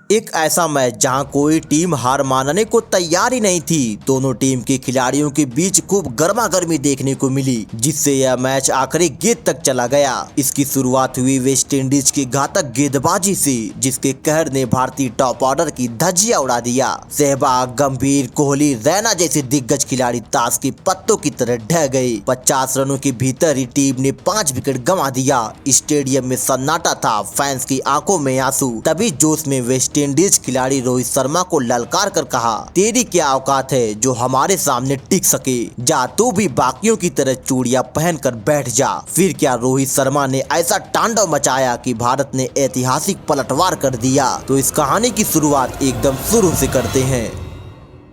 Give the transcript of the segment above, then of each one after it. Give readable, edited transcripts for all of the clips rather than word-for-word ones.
एक ऐसा मैच जहां कोई टीम हार मानने को तैयार ही नहीं थी। दोनों टीम के खिलाड़ियों के बीच खूब गर्मा गर्मी देखने को मिली, जिससे यह मैच आखिरी गेंद तक चला गया। इसकी शुरुआत हुई वेस्ट इंडीज की घातक गेंदबाजी से, जिसके कहर ने भारतीय टॉप ऑर्डर की धज्जियां उड़ा दिया। सहवाग, गंभीर, कोहली, रैना जैसे दिग्गज खिलाड़ी ताश के पत्तों की तरह ढह गए। 50 रनों के भीतर ही टीम ने 5 विकेट गंवा दिया। स्टेडियम में सन्नाटा था, फैंस की आंखों में आंसू। तभी जोश में वेस्ट इंडीज खिलाड़ी रोहित शर्मा को ललकार कर कहा, तेरी क्या औकात है जो हमारे सामने टिक सके, जा तू भी बाकियों की तरह चूड़ियां पहनकर बैठ जा। फिर क्या रोहित शर्मा ने ऐसा तांडव मचाया कि भारत ने ऐतिहासिक पलटवार कर दिया। तो इस कहानी की शुरुआत एकदम शुरू से करते हैं।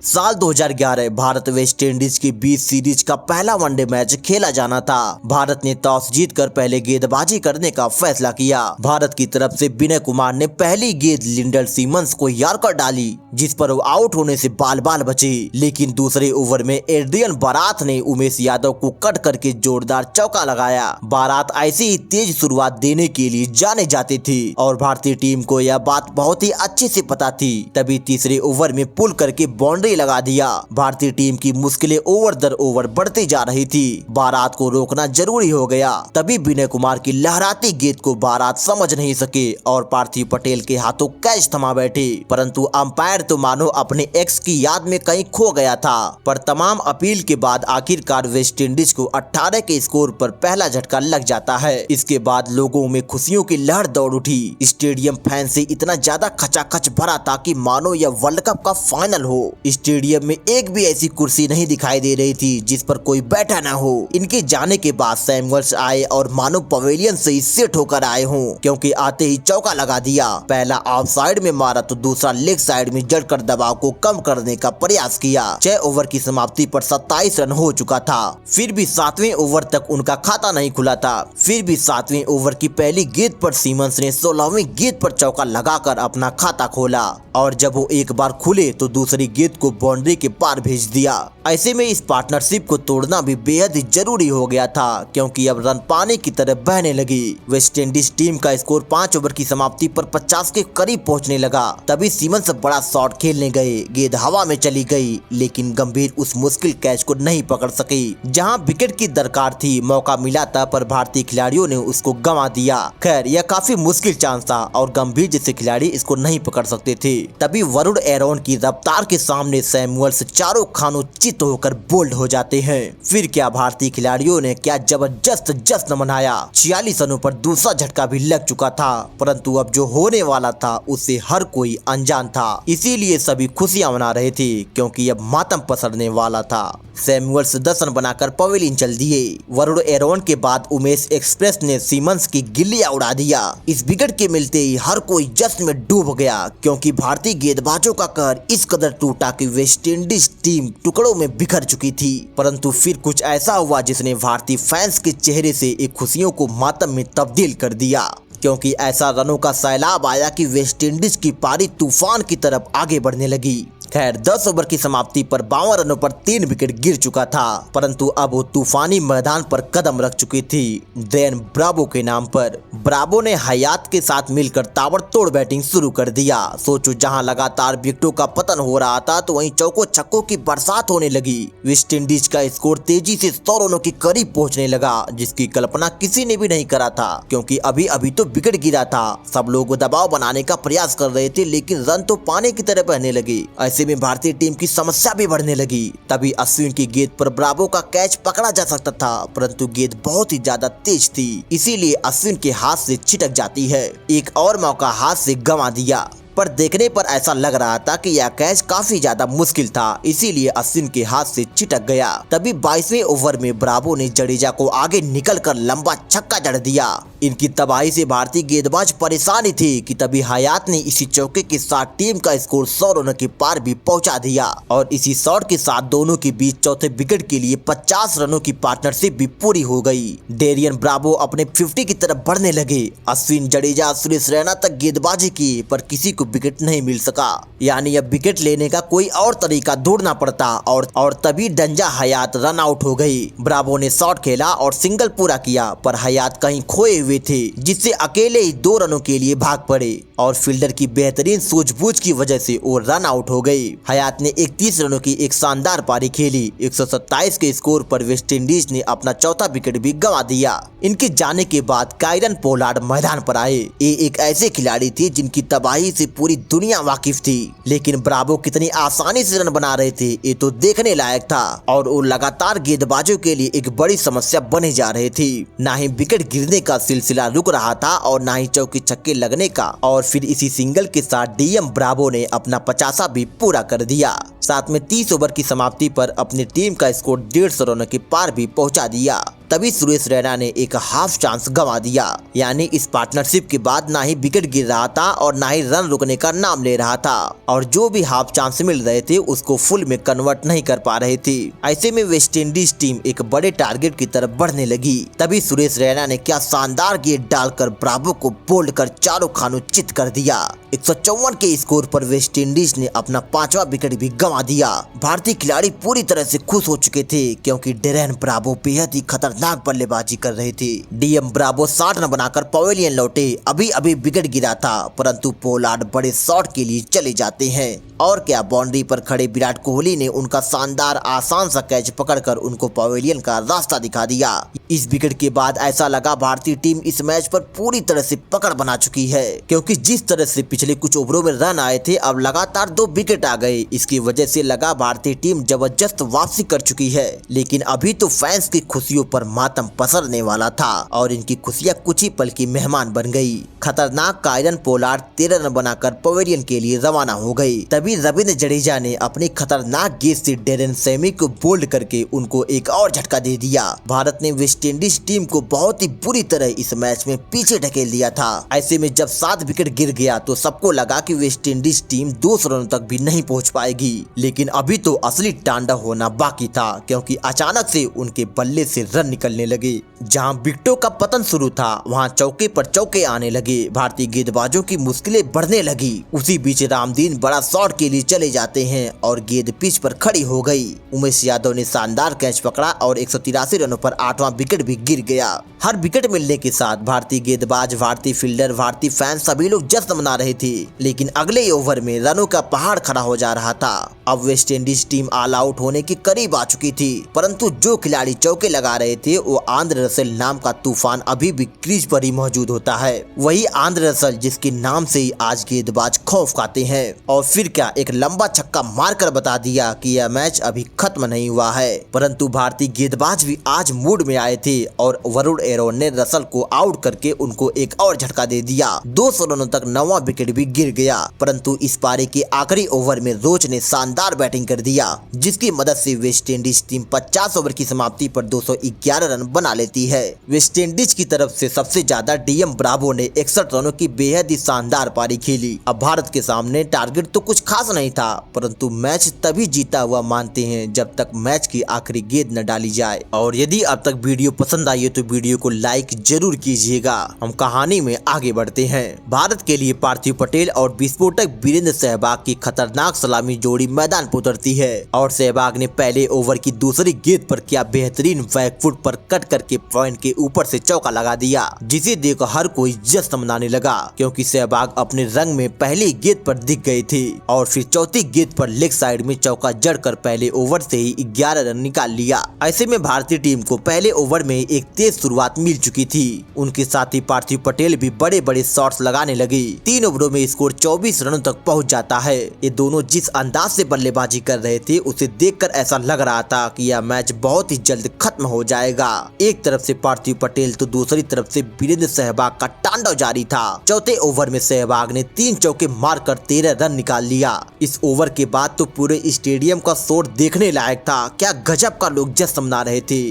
साल 2011 भारत वेस्ट इंडीज की 20 सीरीज का पहला वनडे मैच खेला जाना था। भारत ने टॉस जीतकर पहले गेंदबाजी करने का फैसला किया। भारत की तरफ से विनय कुमार ने पहली गेंद लिंडल सीमंस को यॉर्कर डाली, जिस पर वो आउट होने से बाल बाल बचे। लेकिन दूसरे ओवर में एड्रियन बारात ने उमेश यादव को कट करके जोरदार चौका लगाया। बारात ऐसी ही तेज शुरुआत देने के लिए जाने जाते थे और भारतीय टीम को यह बात बहुत ही अच्छे से पता थी। तभी तीसरे ओवर में पुल करके बाउंड्री लगा दिया। भारतीय टीम की मुश्किलें ओवर दर ओवर बढ़ती जा रही थी। बारात को रोकना जरूरी हो गया। तभी विनय कुमार की लहराती गेंद को बारात समझ नहीं सके और पार्थिव पटेल के हाथों कैच थमा बैठे। परंतु अंपायर तो मानो अपने एक्स की याद में कहीं खो गया था। पर तमाम अपील के बाद आखिरकार वेस्ट इंडीज को 18 के स्कोर पर पहला झटका लग जाता है। इसके बाद लोगों में खुशियों की लहर दौड़ उठी। स्टेडियम फैन से इतना ज्यादा खचाखच भरा था कि मानो यह वर्ल्ड कप का फाइनल हो। स्टेडियम में एक भी ऐसी कुर्सी नहीं दिखाई दे रही थी जिस पर कोई बैठा न हो। इनके जाने के बाद सैमुअल्स आए और मानो पवेलियन से ही सेट होकर आए हों, क्योंकि आते ही चौका लगा दिया। पहला ऑफ साइड में मारा तो दूसरा लेग साइड में जड़कर दबाव को कम करने का प्रयास किया। 6 ओवर की समाप्ति पर 27 रन हो चुका था। फिर भी 7वें ओवर तक उनका खाता नहीं खुला था। फिर भी 7वें ओवर की पहली गेंद पर सीमंस ने 16वीं गेंद पर चौका लगाकर अपना खाता खोला और जब वो एक बार खुले तो दूसरी गेंद को बाउंड्री के पार भेज दिया। ऐसे में इस पार्टनरशिप को तोड़ना भी बेहद ही जरूरी हो गया था, क्योंकि अब रन पानी की तरह बहने लगी। वेस्ट इंडीज टीम का स्कोर 5 ओवर की समाप्ति पर 50 के करीब पहुंचने लगा। तभी सीमंस बड़ा शॉट खेलने गए। गेंद हवा में चली गई, लेकिन गंभीर उस मुश्किल कैच को नहीं पकड़ सके जहां विकेट की दरकार थी। मौका मिला था पर भारतीय खिलाड़ियों ने उसको गंवा दिया। खैर, यह काफी मुश्किल चांस था और गंभीर जैसे खिलाड़ी इसको नहीं पकड़ सकते थे। तभी वरुण एरोन की रफ्तार के सामने सैमुअल्स चारों खानों चित होकर बोल्ड हो जाते हैं। फिर क्या भारतीय खिलाड़ियों ने क्या जबरदस्त जश्न मनाया। 46 रनों पर दूसरा झटका भी लग चुका था, परंतु अब जो होने वाला था उससे हर कोई अनजान था। इसीलिए सभी खुशियां मना रहे थे, क्योंकि अब मातम पसरने वाला था। सैमुअल्स 10 रन बनाकर पवेलियन चल दिए। वरुण एरोन के बाद उमेश एक्सप्रेस ने सीमंस की गिल्लियां उड़ा दिया। इस विकेट के मिलते ही हर कोई जश्न में डूब गया, क्योंकि भारतीय गेंदबाजों का कहर इस कदर टूटा कि वेस्ट इंडीज टीम टुकड़ों में बिखर चुकी थी। परंतु फिर कुछ ऐसा हुआ जिसने भारतीय फैंस के चेहरे से एक खुशियों को मातम में तब्दील कर दिया, क्योंकि ऐसा रनों का सैलाब आया कि वेस्ट इंडीज की पारी तूफान की तरफ आगे बढ़ने लगी। खैर, 10 ओवर की समाप्ति पर 52 रनों पर 3 विकेट गिर चुका था, परंतु अब वो तूफानी मैदान पर कदम रख चुकी थी दैन ब्रावो के नाम पर। ब्रावो ने हयात के साथ मिलकर ताबड़तोड़ बैटिंग शुरू कर दिया। सोचो, जहां लगातार विकेटों का पतन हो रहा था तो वहीं चौकों छक्कों की बरसात होने लगी। वेस्ट इंडीज का स्कोर तेजी से 100 रनों के करीब पहुंचने लगा, जिसकी कल्पना किसी ने भी नहीं करा था, क्योंकि अभी अभी तो विकेट गिरा था। सब लोग दबाव बनाने का प्रयास कर रहे थे, लेकिन रन तो पानी की तरह बहने लगे। ऐसे में भारतीय टीम की समस्या भी बढ़ने लगी। तभी अश्विन की गेंद पर ब्रावो का कैच पकड़ा जा सकता था, परंतु गेंद बहुत ही ज्यादा तेज थी, इसीलिए अश्विन के हाथ से छिटक जाती है। एक और मौका हाथ से गंवा दिया, पर देखने पर ऐसा लग रहा था कि यह कैच काफी ज्यादा मुश्किल था, इसीलिए अश्विन के हाथ से छिटक गया। तभी 22वें ओवर में ब्रावो ने जडेजा को आगे निकलकर लंबा छक्का जड़ दिया। इनकी तबाही से भारतीय गेंदबाज परेशान थे कि तभी हयात ने इसी चौके के साथ टीम का स्कोर 100 रनों के पार भी पहुंचा दिया और इसी शॉट के साथ दोनों के बीच चौथे विकेट के लिए 50 रनों की पार्टनरशिप भी पूरी हो गई। डेरियन ब्रावो अपने 50 की तरफ बढ़ने लगे। अश्विन, जडेजा, सुरेश रैना तक गेंदबाजी की, पर किसी को विकेट नहीं मिल सका, यानी अब विकेट लेने का कोई और तरीका ढूंढना पड़ता और तभी डंजा हयात रन आउट हो गई। ब्रावो ने शॉट खेला और सिंगल पूरा किया, पर हयात कहीं खोए हुए थे, जिससे अकेले ही 2 रनों के लिए भाग पड़े और फील्डर की बेहतरीन सूझबूझ की वजह से वो रन आउट हो गई। हयात ने 31 रनों की एक शानदार पारी खेली। 127 के स्कोर पर वेस्टइंडीज ने अपना चौथा विकेट भी गंवा दिया। इनके जाने के बाद कायरन पोलार्ड मैदान पर आए। ये एक ऐसे खिलाड़ी थे जिनकी तबाही से पूरी दुनिया वाकिफ थी, लेकिन ब्रावो कितनी आसानी से रन बना रहे थे ये तो देखने लायक था और वो लगातार गेंदबाजों के लिए एक बड़ी समस्या बने जा रहे थे। ना ही विकेट गिरने का सिलसिला रुक रहा था और ना ही चौके छक्के लगने का, और फिर इसी सिंगल के साथ डीएम ब्रावो ने अपना 50वां भी पूरा कर दिया। साथ में 30 ओवर की समाप्ति पर अपनी टीम का स्कोर 150 रनों के पार भी पहुंचा दिया। तभी सुरेश रैना ने एक हाफ चांस गंवा दिया, यानी इस पार्टनरशिप के बाद ना ही विकेट गिर रहा था और ना ही रन रुकने का नाम ले रहा था, और जो भी हाफ चांस मिल रहे थे उसको फुल में कन्वर्ट नहीं कर पा रहे थे। ऐसे में वेस्टइंडीज टीम एक बड़े टारगेट की तरफ बढ़ने लगी। तभी सुरेश रैना ने क्या शानदार गेंद डालकर ब्रावो को बोल्ड कर चारों खानों चित कर दिया। 154 के स्कोर पर वेस्टइंडीज ने अपना 5वां विकेट भी गंवा दिया। भारतीय खिलाड़ी पूरी तरह से खुश हो चुके थे क्योंकि डेरेन ब्रावो बेहद ही खतरनाक बल्लेबाजी कर रहे थे। डीएम ब्रावो 60 रन बनाकर पवेलियन लौटे। अभी अभी विकेट गिरा था, परंतु पोलार्ड बड़े शॉट के लिए चले जाते हैं और क्या, बाउंड्री पर खड़े विराट कोहली ने उनका शानदार आसान सा कैच पकड़कर उनको पवेलियन का रास्ता दिखा दिया। इस विकेट के बाद ऐसा लगा भारतीय टीम इस मैच पर पूरी तरह से पकड़ बना चुकी है, क्योंकि जिस तरह से पिछले कुछ ओवरों में रन आए थे अब लगातार 2 विकेट आ गए। इसकी वजह से लगा भारतीय टीम जबरदस्त वापसी कर चुकी है, लेकिन अभी तो फैंस की खुशियों पर मातम पसरने वाला था और इनकी खुशियां कुछ ही पल की मेहमान बन गई। खतरनाक कायरन पोलार्ड 13 रन बनाकर पवेलियन के लिए रवाना हो गई। तभी रविंद्र जडेजा ने अपनी खतरनाक गेंद से डेरेन सेमी को बोल्ड करके उनको एक और झटका दे दिया। भारत ने वेस्टइंडीज टीम को बहुत ही बुरी तरह इस मैच में पीछे ढकेल दिया था। ऐसे में जब 7 विकेट गिर गया तो सबको लगा कि वेस्टइंडीज टीम 200 रनों तक भी नहीं पहुंच पाएगी, लेकिन अभी तो असली तांडव होना बाकी था, क्योंकि अचानक से उनके बल्ले से रन निकलने लगे। जहां विकेटों का पतन शुरू था वहां चौके पर चौके आने लगे। भारतीय गेंदबाजों की मुश्किलें बढ़ने लगी। उसी बीच रामदीन बड़ा शॉट के लिए चले जाते हैं और गेंद पिच पर खड़ी हो गई। उमेश यादव ने शानदार कैच पकड़ा और 183 रनों पर 8वां विकेट भी गिर गया। हर विकेट मिलने के साथ भारतीय गेंदबाज, भारतीय फील्डर, भारतीय फैंस सभी लोग जश्न मना रहे थे, लेकिन अगले ओवर में रनों का पहाड़ खड़ा हो जा रहा था। अब वेस्टइंडीज टीम ऑल आउट होने के करीब आ चुकी थी, परंतु जो खिलाड़ी चौके लगा रहे थे वो आंद्रे रसेल नाम का तूफान अभी भी क्रीज पर ही मौजूद होता है। वही आंद्रे रसेल जिसके नाम से ही आज गेंदबाज खौफ खाते हैं। और फिर क्या, एक लंबा छक्का मारकर बता दिया कि यह मैच अभी खत्म नहीं हुआ है। परंतु भारतीय गेंदबाज भी आज मूड में आए थे और वरुण एरोन ने रसेल को आउट करके उनको एक और झटका दे दिया। 200 रनों तक 9वां विकेट भी गिर गया, परंतु इस पारी के आखिरी ओवर में रोच ने शानदार बैटिंग कर दिया, जिसकी मदद से वेस्टइंडीज टीम 50 ओवर की समाप्ति पर 211 रन बना लेती है। वेस्टइंडीज की तरफ से सबसे ज्यादा डीएम ब्रावो ने 61 रनों की बेहद ही शानदार पारी खेली। अब भारत के सामने टारगेट तो कुछ खास नहीं था, परंतु मैच तभी जीता हुआ मानते हैं जब तक मैच की आखिरी गेंद न डाली जाए। और यदि अब तक वीडियो पसंद आई है तो वीडियो को लाइक जरूर कीजिएगा। हम कहानी में आगे बढ़ते हैं। भारत के लिए पार्थिव पटेल और विस्फोटक वीरेंद्र सहवाग की खतरनाक सलामी जोड़ी मैदान पर उतरती है और सहवाग ने पहले ओवर की दूसरी गेंद पर क्या बेहतरीन बैक फुट पर कट करके पॉइंट के ऊपर से चौका लगा दिया, जिसे देख हर कोई जश्न मनाने लगा, क्योंकि सहवाग अपने रंग में पहली गेंद पर दिख गए थे और फिर चौथी गेंद पर लेग साइड में चौका जड़कर पहले ओवर से ही 11 रन निकाल लिया। ऐसे में भारतीय टीम को पहले ओवर में एक तेज शुरुआत मिल चुकी थी। उनके साथ ही पार्थिव पटेल भी बड़े बड़े शॉट्स लगाने लगे। 3 ओवरों में स्कोर 24 रनों तक पहुंच जाता है। ये दोनों जिस अंदाज से बल्लेबाजी कर रहे थे उसे देखकर ऐसा लग रहा था कि यह मैच बहुत ही जल्द खत्म हो जाएगा। एक तरफ से पार्थिव पटेल तो दूसरी तरफ से वीरेंद्र सहवाग का तांडव जारी था। चौथे ओवर में सहवाग ने 3 चौके मारकर 13 रन निकाल लिया। इस ओवर के बाद तो पूरे स्टेडियम का शोर देखने लायक था। क्या गजब का लोग जश्न मना रहे थे।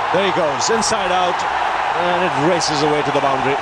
There he goes, inside out, and it races away to the boundary.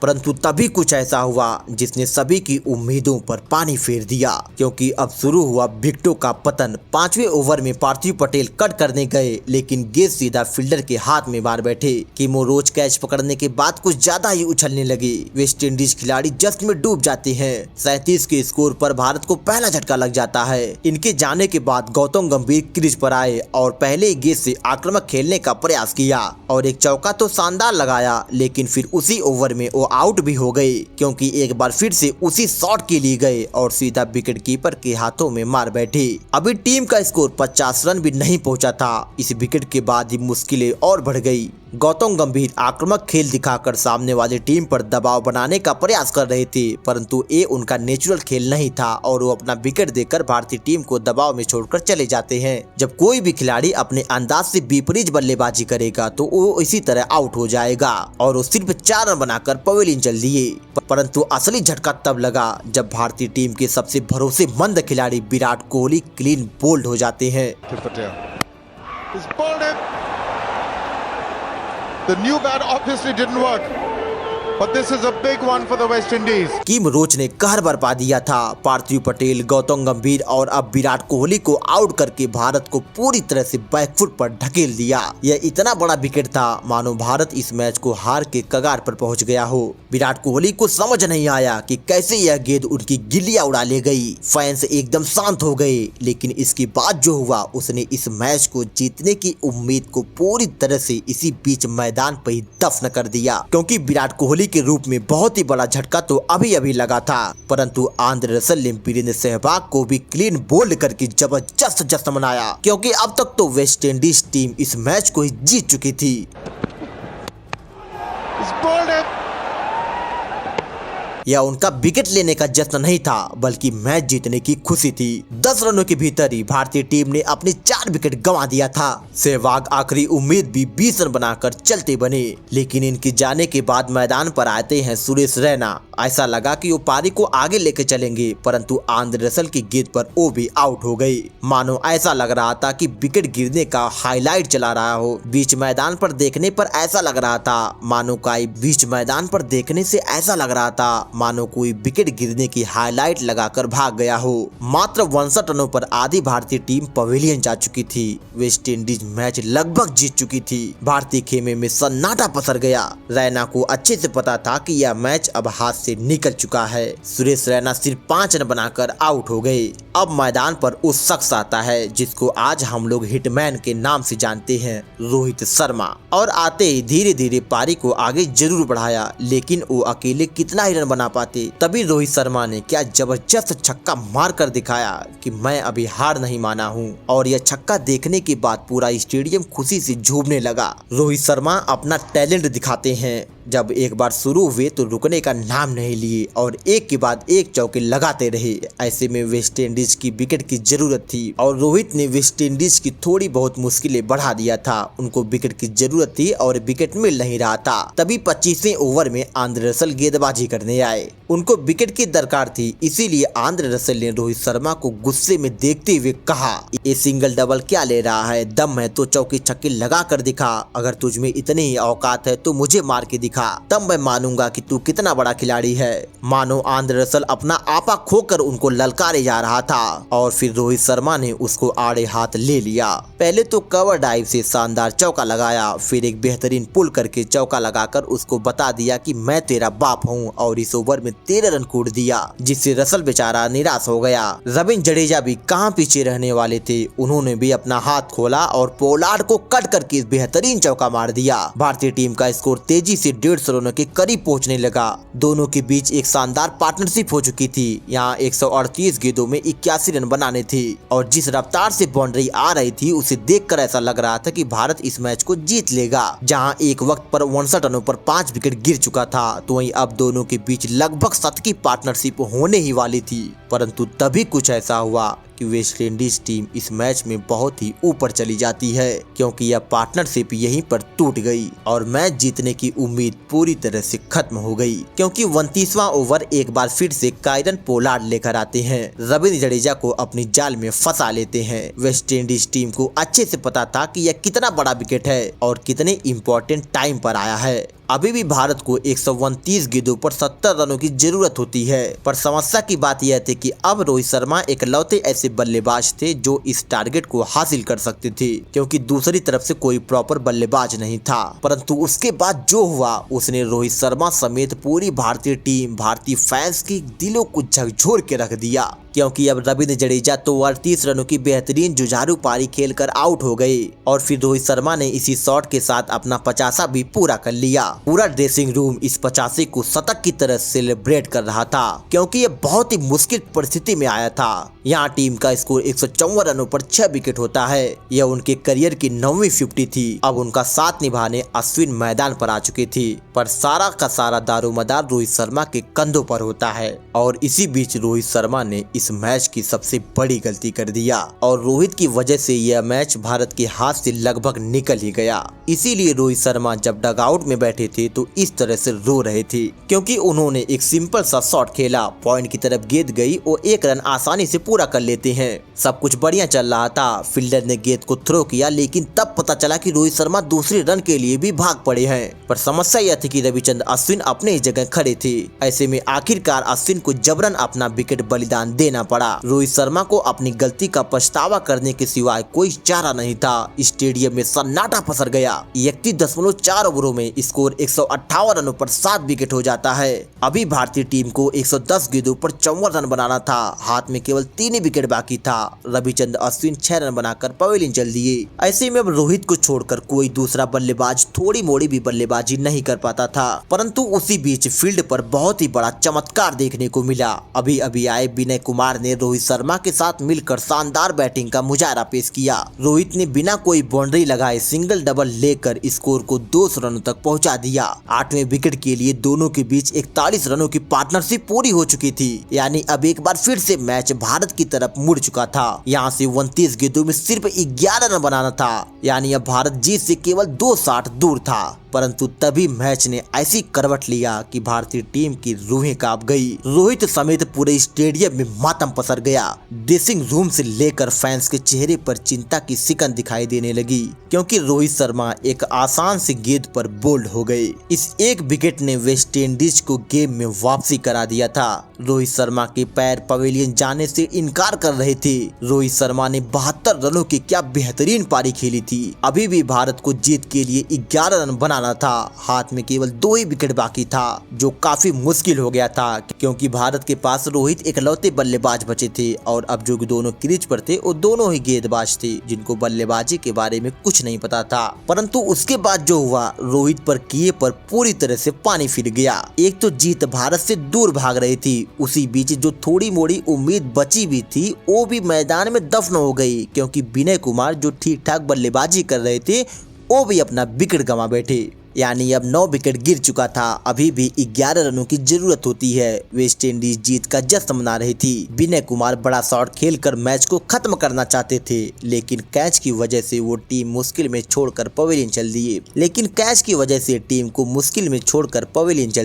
परंतु तभी कुछ ऐसा हुआ जिसने सभी की उम्मीदों पर पानी फेर दिया, क्योंकि अब शुरू हुआ विकेटों का पतन। 5वें ओवर में पार्थिव पटेल कट करने गए, लेकिन गेंद सीधा फील्डर के हाथ में मार बैठे। किमो रोच कैच पकड़ने के बाद कुछ ज्यादा ही उछलने लगे। वेस्ट इंडीज खिलाड़ी जश्न में डूब जाते हैं। 37 के स्कोर पर भारत को पहला झटका लग जाता है। इनके जाने के बाद गौतम गंभीर क्रीज पर आए और पहले गेंद से आक्रामक खेलने का प्रयास किया और एक चौका तो शानदार लगाया, लेकिन फिर उसी ओवर में वो आउट भी हो गए, क्योंकि एक बार फिर से उसी शॉट के लिए गए और सीधा विकेट कीपर के हाथों में मार बैठे। अभी टीम का स्कोर 50 रन भी नहीं पहुंचा था। इस विकेट के बाद ही मुश्किलें और बढ़ गई। गौतम गंभीर आक्रामक खेल दिखाकर सामने वाली टीम पर दबाव बनाने का प्रयास कर रहे थे, परंतु ये उनका नेचुरल खेल नहीं था और वो अपना विकेट देकर भारतीय टीम को दबाव में छोड़कर चले जाते हैं। जब कोई भी खिलाड़ी अपने अंदाज से विपरीत बल्लेबाजी करेगा तो वो इसी तरह आउट हो जाएगा और वो सिर्फ 4 रन बनाकर पवेलियन चल दिए। परंतु असली झटका तब लगा जब भारतीय टीम के सबसे भरोसेमंद खिलाड़ी विराट कोहली क्लीन बोल्ड हो जाते हैं। The new bat obviously didn't work, but this is a big one for the West Indies. किम रोच ने कहर बरपा दिया था। पार्थिव पटेल, गौतम गंभीर और अब विराट कोहली को आउट करके भारत को पूरी तरह से बैकफुट पर ढकेल दिया। यह इतना बड़ा विकेट था मानो भारत इस मैच को हार के कगार पर पहुंच गया हो। विराट कोहली को समझ नहीं आया कि कैसे यह गेंद उनकी गिल्लियां उड़ा ले गई। फैंस एकदम शांत हो गए, लेकिन इसके बाद जो हुआ उसने इस मैच को जीतने की उम्मीद को पूरी तरह से इसी बीच मैदान पर ही दफन कर दिया, क्योंकि विराट कोहली के रूप में बहुत ही बड़ा झटका तो अभी अभी लगा था, परंतु आंद्रे रसल ने वीरेंद्र सहवाग को भी क्लीन बोल्ड करके जबरदस्त जश्न मनाया, क्योंकि अब तक तो वेस्ट इंडीज टीम इस मैच को ही जीत चुकी थी। यह उनका विकेट लेने का जश्न नहीं था, बल्कि मैच जीतने की खुशी थी। 10 रनों के भीतर ही भारतीय टीम ने अपने 4 विकेट गंवा दिया था। सहवाग आखिरी उम्मीद भी 20 रन बनाकर चलते बने, लेकिन इनके जाने के बाद मैदान पर आते हैं सुरेश रैना। ऐसा लगा कि वो पारी को आगे लेके चलेंगे, परंतु आंद्रे रसल की गेंद पर वो भी आउट हो गई। मानो ऐसा लग रहा था कि विकेट गिरने का हाईलाइट चला रहा हो। बीच मैदान पर देखने पर ऐसा लग रहा था मानो मानो कोई विकेट गिरने की हाईलाइट लगाकर भाग गया हो। मात्र 62 रनों पर आधी भारतीय टीम पवेलियन जा चुकी थी। वेस्ट इंडीज मैच लगभग जीत चुकी थी। भारतीय खेमे में सन्नाटा पसर गया। रैना को अच्छे से पता था कि यह मैच अब हाथ से निकल चुका है। सुरेश रैना सिर्फ 5 रन बनाकर आउट हो गए। अब मैदान पर उस शख्स आता है जिसको आज हम लोग हिटमैन के नाम से जानते हैं, रोहित शर्मा। और आते ही धीरे धीरे पारी को आगे जरूर बढ़ाया, लेकिन वो अकेले कितना ही रन बना पाते। तभी रोहित शर्मा ने क्या जबरदस्त छक्का मार कर दिखाया कि मैं अभी हार नहीं माना हूँ। और यह छक्का देखने के बाद पूरा स्टेडियम खुशी से झूमने लगा। रोहित शर्मा अपना टैलेंट दिखाते हैं। जब एक बार शुरू हुए तो रुकने का नाम नहीं लिए और एक के बाद एक चौके लगाते रहे। ऐसे में वेस्ट इंडीज की विकेट की जरूरत थी और रोहित ने वेस्ट इंडीज की थोड़ी बहुत मुश्किलें बढ़ा दिया था। उनको विकेट की जरूरत थी और विकेट मिल नहीं रहा था। तभी 25वें ओवर में आंद्रे रसल गेंदबाजी करने आए। उनको विकेट की दरकार थी, इसीलिए आंद्रे रसल ने रोहित शर्मा को गुस्से में देखते हुए कहा, ये सिंगल डबल क्या ले रहा है? दम है तो चौके छक्के लगा कर दिखा। अगर तुझ में इतनी ही औकात है तो मुझे मार के दिखा, तब मैं मानूंगा कि तू कितना बड़ा खिलाड़ी है। मानो आंद्रे रसल अपना आपा खोकर उनको ललकारे जा रहा था और फिर रोहित शर्मा ने उसको आड़े हाथ ले लिया। पहले तो कवर डाइव से शानदार चौका लगाया, फिर एक बेहतरीन पुल करके चौका लगाकर उसको बता दिया कि मैं तेरा बाप हूँ और इस ओवर में 13 रन कूट दिया, जिससे रसल बेचारा निराश हो गया। रविंद्र जडेजा भी कहां पीछे रहने वाले थे, उन्होंने भी अपना हाथ खोला और पोलार्ड को कट करके बेहतरीन चौका मार दिया। भारतीय टीम का स्कोर तेजी से 150 रनों के करीब पहुंचने लगा। दोनों के बीच एक शानदार पार्टनरशिप हो चुकी थी। यहाँ 138 गेंदों में 81 रन बनाने थे और जिस रफ्तार से बाउंड्री आ रही थी उसे देखकर ऐसा लग रहा था कि भारत इस मैच को जीत लेगा। जहां एक वक्त पर 59 रनों पर 5 विकेट गिर चुका था, तो वहीं अब दोनों के बीच लगभग शतकीय पार्टनरशिप होने ही वाली थी। परंतु तभी कुछ ऐसा हुआ कि वेस्ट इंडीज टीम इस मैच में बहुत ही ऊपर चली जाती है, क्योंकि यह पार्टनरशिप यहीं पर टूट गई और मैच जीतने की उम्मीद पूरी तरह से खत्म हो गई। क्योंकि 29वां ओवर एक बार फिर से कायरन पोलार्ड लेकर आते हैं। रविंद्र जडेजा को अपनी जाल में फंसा लेते हैं। वेस्ट इंडीज टीम को अच्छे से पता था कि यह कितना बड़ा विकेट है और कितने इम्पोर्टेंट टाइम पर आया है। अभी भी भारत को 129 गेंदों पर 70 रनों की जरूरत होती है। पर समस्या की बात यह थी कि अब रोहित शर्मा इकलौते ऐसे बल्लेबाज थे जो इस टारगेट को हासिल कर सकते थे, क्योंकि दूसरी तरफ से कोई प्रॉपर बल्लेबाज नहीं था। परंतु उसके बाद जो हुआ उसने रोहित शर्मा समेत पूरी भारतीय टीम, भारतीय फैंस की दिलों को झकझोर के रख दिया, क्योंकि अब रविंद्र जडेजा तो 38 रनों की बेहतरीन जुझारू पारी खेलकर आउट हो गए और फिर रोहित शर्मा ने इसी शॉट के साथ अपना 50 भी पूरा कर लिया। पूरा ड्रेसिंग रूम इस 50 को शतक की तरह सेलिब्रेट कर रहा था, क्योंकि ये बहुत ही मुश्किल परिस्थिति में आया था। यहाँ टीम का स्कोर 154 रनों पर 6 विकेट होता है। यह उनके करियर की 9वीं 50 थी। अब उनका साथ निभाने अश्विन मैदान पर आ चुके थे, पर सारा का सारा दारोमदार रोहित शर्मा के कंधों पर होता है। और इसी बीच रोहित शर्मा ने इस मैच की सबसे बड़ी गलती कर दिया और रोहित की वजह से यह मैच भारत के हाथ से लगभग निकल ही गया। इसीलिए रोहित शर्मा जब डगआउट में बैठे थे तो इस तरह से रो रहे थे, क्योंकि उन्होंने एक सिंपल सा शॉट खेला, पॉइंट की तरफ गेंद गई और 1 रन आसानी से पूरा कर लेते हैं। सब कुछ बढ़िया चल रहा था। फील्डर ने गेंद को थ्रो किया, लेकिन तब पता चला कि रोहित शर्मा दूसरे रन के लिए भी भाग पड़े हैं। पर समस्या यह थी कि रविचंद्र अश्विन अपने ही जगह खड़े थे। ऐसे में आखिरकार अश्विन को जबरन अपना विकेट बलिदान देना पड़ा। रोहित शर्मा को अपनी गलती का पछतावा करने के सिवाय कोई चारा नहीं था। स्टेडियम में सन्नाटा पसर गया। 31.4 ओवरों में स्कोर 158 रनों पर 7 विकेट हो जाता है। अभी भारतीय टीम को 110 गेंदों पर 54 रन बनाना था। हाथ में केवल 3 ही विकेट बाकी था। रविचंद्र अश्विन 6 रन बनाकर पवेलियन चल दिए। ऐसे में अब रोहित को छोड़कर कोई दूसरा बल्लेबाज थोड़ी मोड़ी भी बल्लेबाजी नहीं कर पाता था। परंतु उसी बीच फील्ड पर बहुत ही बड़ा चमत्कार देखने को मिला। अभी अभी आए विनय कुमार ने रोहित शर्मा के साथ मिलकर शानदार बैटिंग का मुजाहरा पेश किया। रोहित ने बिना कोई बाउंड्री लगाए सिंगल डबल लेकर स्कोर को 200 रनों तक पहुंचा दिया। 8वें विकेट के लिए दोनों के बीच 41 रनों की पार्टनरशिप पूरी हो चुकी थी। यानी अब एक बार फिर से मैच भारत की तरफ मुड़ चुका था। यहाँ से 29 गेंदों में सिर्फ 11 रन बनाना था। यानी अब भारत जीत से केवल 2 शॉट दूर था। परंतु तभी मैच ने ऐसी करवट लिया कि भारतीय टीम की रूहें कांप गई। रोहित समेत पूरे स्टेडियम में मातम पसर गया। ड्रेसिंग रूम से लेकर फैंस के चेहरे पर चिंता की सिकन दिखाई देने लगी, क्योंकि रोहित शर्मा एक आसान सी गेंद पर बोल्ड हो गए। इस एक विकेट ने वेस्टइंडीज को गेम में वापसी करा दिया था। रोहित शर्मा के पैर पवेलियन जाने से इनकार कर रहे थे। रोहित शर्मा ने 72 रनों की क्या बेहतरीन पारी खेली थी। अभी भी भारत को जीत के लिए 11 रन बनाना था। हाथ में केवल 2 ही विकेट बाकी था, जो काफी मुश्किल हो गया था, क्योंकि भारत के पास रोहित इकलौते बल्लेबाज बचे थे और अब जो दोनों क्रीज पर थे वो दोनों ही गेंदबाज थे, जिनको बल्लेबाजी के बारे में कुछ नहीं पता था। परंतु उसके बाद जो हुआ, रोहित पर किए पर पूरी तरह से पानी फिर गया। एक तो जीत भारत से दूर भाग रही थी, उसी बीच जो थोड़ी मोड़ी उम्मीद बची भी थी वो भी मैदान में दफन हो गई, क्योंकि विनय कुमार जो ठीक ठाक बल्लेबाजी कर रहे थे वो भी अपना विकेट गंवा बैठे। यानी अब 9 विकेट गिर चुका था। अभी भी 11 रनों की जरूरत होती है। वेस्ट इंडीज जीत का जश्न मना रही थी। विनय कुमार बड़ा शॉट खेलकर मैच को खत्म करना चाहते थे, लेकिन कैच की वजह से वो टीम मुश्किल में छोड़कर पवेलियन चल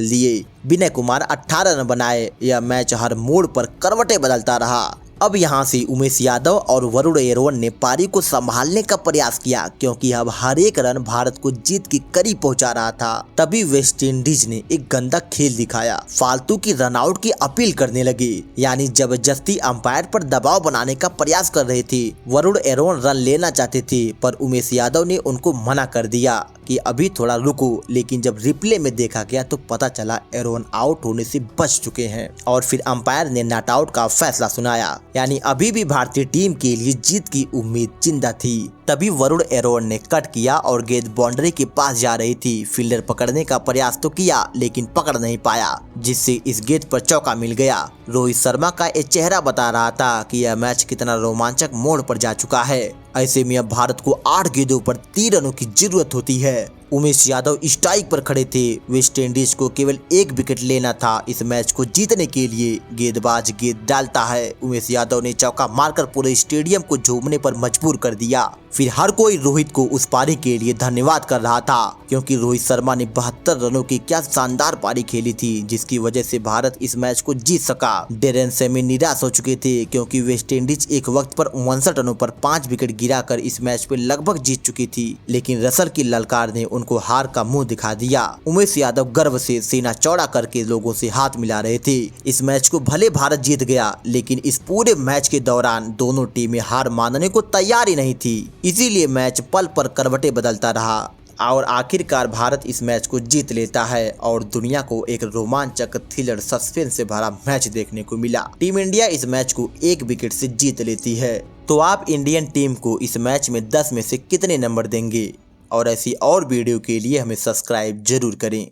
दिए। विनय कुमार 18 रन बनाए। यह मैच हर मोड़ पर करवटें बदलता रहा। अब यहाँ से उमेश यादव और वरुण एरोन ने पारी को संभालने का प्रयास किया, क्योंकि अब हर एक रन भारत को जीत के करीब पहुंचा रहा था। तभी वेस्टइंडीज ने एक गंदा खेल दिखाया। फालतू की रनआउट की अपील करने लगे, यानी जबरदस्ती अंपायर पर दबाव बनाने का प्रयास कर रहे थे। वरुण एरोन रन लेना चाहते थे, पर उमेश यादव ने उनको मना कर दिया कि अभी थोड़ा रुको। लेकिन जब रिप्ले में देखा गया तो पता चला एरोन आउट होने से बच चुके हैं और फिर अंपायर ने नॉट आउट का फैसला सुनाया। यानी अभी भी भारतीय टीम के लिए जीत की उम्मीद जिंदा थी। तभी वरुण एरोन ने कट किया और गेंद बाउंड्री के पास जा रही थी। फील्डर पकड़ने का प्रयास तो किया, लेकिन पकड़ नहीं पाया, जिससे इस गेंद पर चौका मिल गया। रोहित शर्मा का ये चेहरा बता रहा था कि यह मैच कितना रोमांचक मोड़ पर जा चुका है। ऐसे में अब भारत को 8 गेंदों पर 3 रनों की जरूरत होती है। उमेश यादव स्ट्राइक पर खड़े थे। वेस्टइंडीज को केवल 1 विकेट लेना था। इस मैच को जीतने के लिए गेंदबाज गेंद डालता है। उमेश यादव ने चौका मारकर पूरे स्टेडियम को झूमने पर मजबूर कर दिया। फिर हर कोई रोहित को उस पारी के लिए धन्यवाद कर रहा था, क्योंकि रोहित शर्मा ने 72 रनों की क्या शानदार पारी खेली थी, जिसकी वजह से भारत इस मैच को जीत सका। डेरेन सेमी निराश हो चुके थे, क्योंकि वेस्टइंडीज एक वक्त पर 59 रनों पर 5 विकेट गिराकर इस मैच पे लगभग जीत चुकी थी, लेकिन रसल की ललकार ने उनको हार का मुंह दिखा दिया। उमेश यादव गर्व से सीना चौड़ा करके लोगों से हाथ मिला रहे थे। इस मैच को भले भारत जीत गया, लेकिन इस पूरे मैच के दौरान दोनों टीमें हार मानने को तैयार ही नहीं थी। इसीलिए मैच पल पर करवटें बदलता रहा और आखिरकार भारत इस मैच को जीत लेता है और दुनिया को एक रोमांचक, थ्रिलर, सस्पेंस से भरा मैच देखने को मिला। टीम इंडिया इस मैच को 1 विकेट से जीत लेती है। तो आप इंडियन टीम को इस मैच में 10 में से कितने नंबर देंगे? और ऐसी और वीडियो के लिए हमें सब्सक्राइब जरूर करें।